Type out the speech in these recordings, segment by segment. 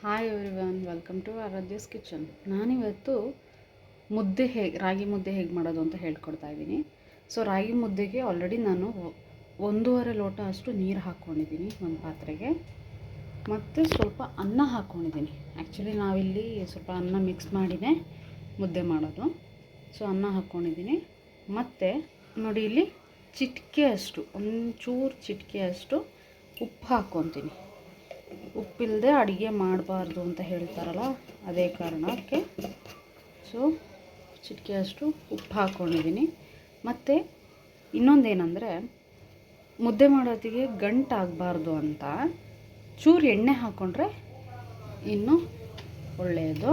Hi everyone, welcome to Aradhya's kitchen. ನಾನಿವತ್ತು ರಾಗಿ ಮುದ್ದೆ ಹೇಗೆ ಮಾಡೋದು ಅಂತ ಹೇಳ್ಕೊಡ್ತಾ ಇದ್ದೀನಿ. ಸೊ ರಾಗಿ ಮುದ್ದೆಗೆ ಆಲ್ರೆಡಿ ನಾನು 1.5 ಲೋಟ ಅಷ್ಟು ನೀರು ಹಾಕ್ಕೊಂಡಿದ್ದೀನಿ ಒಂದು ಪಾತ್ರೆಗೆ, ಮತ್ತು ಸ್ವಲ್ಪ ಅನ್ನ ಹಾಕ್ಕೊಂಡಿದ್ದೀನಿ. ಆ್ಯಕ್ಚುಲಿ ನಾವಿಲ್ಲಿ ಸ್ವಲ್ಪ ಅನ್ನ ಮಿಕ್ಸ್ ಮಾಡಿನೇ ಮುದ್ದೆ ಮಾಡೋದು. ಸೊ ಅನ್ನ ಹಾಕ್ಕೊಂಡಿದ್ದೀನಿ. ಮತ್ತು ನೋಡಿ, ಇಲ್ಲಿ ಒಂಚೂರು ಚಿಟಿಕೆ ಅಷ್ಟು ಉಪ್ಪು ಹಾಕ್ಕೊತೀನಿ. ಉಪ್ಪಿಲ್ಲದೆ ಅಡುಗೆ ಮಾಡಬಾರ್ದು ಅಂತ ಹೇಳ್ತಾರಲ್ಲ, ಅದೇ ಕಾರಣಕ್ಕೆ ಸೊ ಚಿಟಿಕೆಯಷ್ಟು ಉಪ್ಪು ಹಾಕ್ಕೊಂಡಿದ್ದೀನಿ. ಮತ್ತು ಇನ್ನೊಂದೇನೆಂದರೆ, ಮುದ್ದೆ ಮಾಡೋತ್ತಿಗೆ ಗಂಟಾಗಬಾರ್ದು ಅಂತ ಚೂರು ಎಣ್ಣೆ ಹಾಕ್ಕೊಂಡ್ರೆ ಇನ್ನೂ ಒಳ್ಳೆಯದು.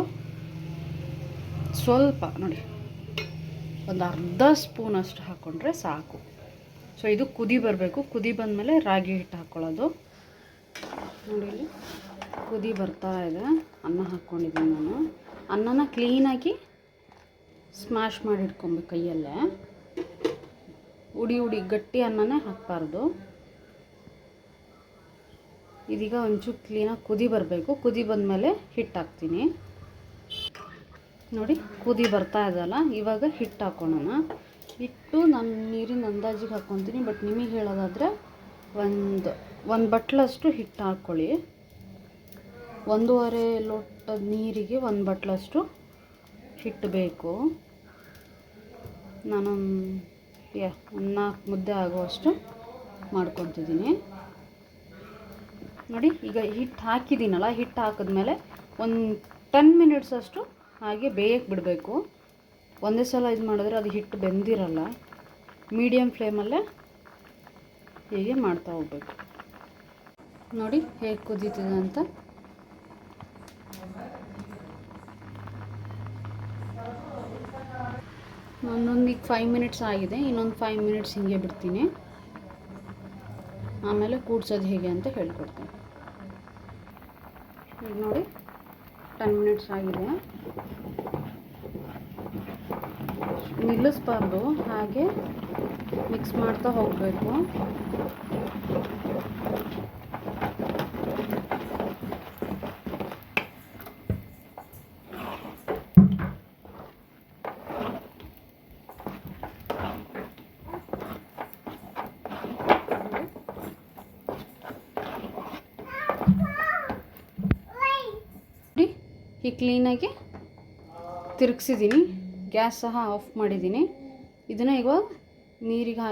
ಸ್ವಲ್ಪ ನೋಡಿ, ಒಂದು ಅರ್ಧ ಸ್ಪೂನಷ್ಟು ಹಾಕ್ಕೊಂಡ್ರೆ ಸಾಕು. ಸೊ ಇದು ಕುದಿ ಬರಬೇಕು. ಕುದಿ ಬಂದಮೇಲೆ ರಾಗಿ ಹಿಟ್ಟು ಹಾಕ್ಕೊಳ್ಳೋದು. ನೋಡಿ, ಇಲ್ಲಿ ಕುದಿ ಬರ್ತಾ ಇದೆ. ಅನ್ನ ಹಾಕ್ಕೊಂಡಿದ್ದೀನಿ ನಾನು. ಅನ್ನನ ಕ್ಲೀನಾಗಿ ಸ್ಮ್ಯಾಶ್ ಮಾಡಿ ಇಟ್ಕೊಬೇಕು ಕೈಯಲ್ಲೇ. ಉಡಿ ಗಟ್ಟಿ ಅನ್ನನೇ ಹಾಕಬಾರ್ದು. ಇದೀಗ ಒಂಚೂರು ಕ್ಲೀನಾಗಿ ಕುದಿ ಬರಬೇಕು. ಕುದಿ ಬಂದಮೇಲೆ ಹಿಟ್ಟು ಹಾಕ್ತೀನಿ. ನೋಡಿ, ಕುದಿ ಬರ್ತಾ ಇದೆಯಲ್ಲ, ಇವಾಗ ಹಿಟ್ಟು ಹಾಕ್ಕೊಳ್ಳೋಣ. ಹಿಟ್ಟು ನಾನು ನೀರಿನ ಅಂದಾಜಿಗೆ ಹಾಕ್ಕೊತೀನಿ. ಬಟ್ ನಿಮಗೆ ಹೇಳೋದಾದರೆ ಒಂದು ಬಟ್ಲಷ್ಟು ಹಿಟ್ಟು ಹಾಕ್ಕೊಳ್ಳಿ. 1.5 ಲೋಟದ ನೀರಿಗೆ 1 ಬಟ್ಲಷ್ಟು ಹಿಟ್ಟು ಬೇಕು. ನಾನು ಒಂದು 4 ಮುದ್ದೆ ಆಗುವಷ್ಟು ಮಾಡ್ಕೊತಿದ್ದೀನಿ. ನೋಡಿ, ಈಗ ಹಿಟ್ಟು ಹಾಕಿದ್ದೀನಲ್ಲ, ಹಿಟ್ಟು ಹಾಕಿದ್ಮೇಲೆ ಒಂದು 10 ಮಿನಿಟ್ಸ್ ಅಷ್ಟು ಹಾಗೆ ಬೇಯಕ್ಕೆ ಬಿಡಬೇಕು. ಒಂದೇ ಸಲ ಇದು ಮಾಡಿದ್ರೆ ಅದು ಹಿಟ್ಟು ಬೆಂದಿರಲ್ಲ. ಮೀಡಿಯಮ್ ಫ್ಲೇಮಲ್ಲೇ ಹೀಗೆ ಮಾಡ್ತಾ ಹೋಗ್ಬೇಕು. ನೋಡಿ ಹೇಗೆ ಕುದೀತಿದೆ ಅಂತ. ಈಗ 5 ಮಿನಿಟ್ಸ್ ಆಗಿದೆ. ಇನ್ನೊಂದು 5 ಮಿನಿಟ್ಸ್ ಹಿಂಗೆ ಬಿಡ್ತೀನಿ. ಆಮೇಲೆ ಕೂಡ್ಸೋದು ಹೇಗೆ ಅಂತ ಹೇಳ್ಕೊಡ್ತೀನಿ. ಈಗ ನೋಡಿ, 10 ಮಿನಿಟ್ಸ್ ಆಗಿದೆ. ನಿಲ್ಲಿಸ್ಬಾರ್ದು, ಹಾಗೆ ಮಿಕ್ಸ್ ಮಾಡ್ತಾ ಹೋಗಬೇಕು. ಈ ಕ್ಲೀನಾಗಿ ತಿರುಗಿಸಿದ್ದೀನಿ. ಗ್ಯಾಸ್ ಸಹ ಆಫ್ ಮಾಡಿದ್ದೀನಿ. ಇದನ್ನು ಇವಾಗ ನೀರಿಗೆ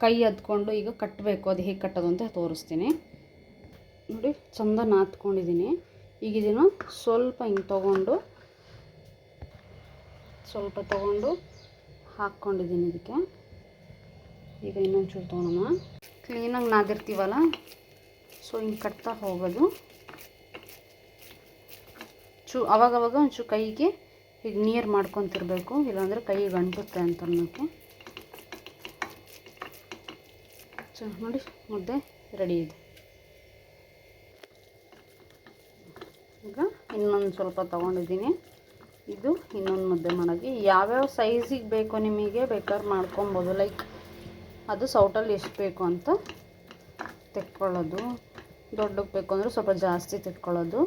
ಕೈ ಅದ್ಕೊಂಡು ಈಗ ಕಟ್ಟಬೇಕು. ಅದು ಹೇಗೆ ಕಟ್ಟೋದು ಅಂತ ತೋರಿಸ್ತೀನಿ. ನೋಡಿ, ಚಂದ ನಾದ್ಕೊಂಡಿದ್ದೀನಿ. ಈಗ ಇದನ್ನು ಸ್ವಲ್ಪ ಹಿಂಗೆ ತೊಗೊಂಡು ಹಾಕ್ಕೊಂಡಿದ್ದೀನಿ ಇದಕ್ಕೆ. ಈಗ ಇನ್ನೊಂಚೂರು ತೊಗೊಳೋಣ. ಕ್ಲೀನಾಗಿ ನಾದಿರ್ತೀವಲ್ಲ, ಸೊ ಹಿಂಗೆ ಕಟ್ತಾ ಹೋಗೋದು. ಅವಾಗವಾಗ ಒಂಚೂರು ಕೈಗೆ ಹೀಗೆ ನೀರು ಮಾಡ್ಕೊತಿರ್ಬೇಕು, ಇಲ್ಲಾಂದರೆ ಕೈಗೆ ಅಂಟುತ್ತೆ ಅಂತ ಅನ್ನೋಕ್ಕೆ. ನೋಡಿ, ಮುದ್ದೆ ರೆಡಿ ಇದೆ. ಈಗ ಇನ್ನೊಂದು ಸ್ವಲ್ಪ ತೊಗೊಂಡಿದ್ದೀನಿ. ಇದು ಇನ್ನೊಂದು ಮುದ್ದೆ ಮಾಡೋಕ್ಕೆ ಯಾವ್ಯಾವ ಸೈಜಿಗೆ ಬೇಕೋ ನಿಮಗೆ ಬೇಕಾದ್ರೆ ಮಾಡ್ಕೊಬೋದು. ಲೈಕ್ ಅದು ಸೌಟಲ್ಲಿ ಎಷ್ಟು ಬೇಕು ಅಂತ ತೆಕ್ಕೊಳ್ಳೋದು. ದೊಡ್ಡಕ್ಕೆ ಬೇಕು ಅಂದರೆ ಸ್ವಲ್ಪ ಜಾಸ್ತಿ ತೆಕ್ಕೊಳ್ಳೋದು.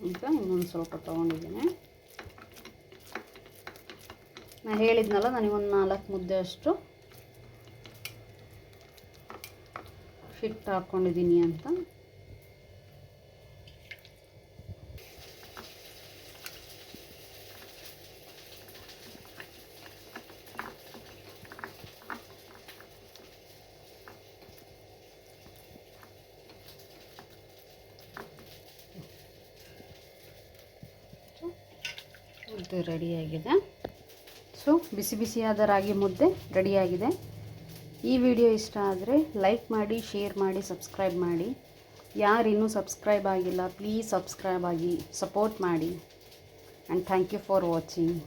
ಈಗ ಇನ್ನೊಂದು ಸ್ವಲ್ಪ ತೊಗೊಂಡಿದ್ದೀನಿ. ನಾನು ಹೇಳಿದ್ನಲ್ಲ, ನನಗೊಂದು 4 ಮುದ್ದೆ ಅಷ್ಟು ಹಿಟ್ಟು ಹಾಕ್ಕೊಂಡಿದ್ದೀನಿ ಅಂತ. ಮುದ್ದೆ ರೆಡಿಯಾಗಿದೆ. ಸೊ ಬಿಸಿಯಾದ ರಾಗಿ ಮುದ್ದೆ ರೆಡಿಯಾಗಿದೆ. ಈ ವಿಡಿಯೋ ಇಷ್ಟ ಆದರೆ ಲೈಕ್ ಮಾಡಿ, ಶೇರ್ ಮಾಡಿ, ಸಬ್ಸ್ಕ್ರೈಬ್ ಮಾಡಿ. ಯಾರು ಇನ್ನೂ ಸಬ್ಸ್ಕ್ರೈಬ್ ಆಗಿಲ್ಲ, ಪ್ಲೀಸ್ ಸಬ್ಸ್ಕ್ರೈಬ್ ಆಗಿ ಸಪೋರ್ಟ್ ಮಾಡಿ. And thank you for watching.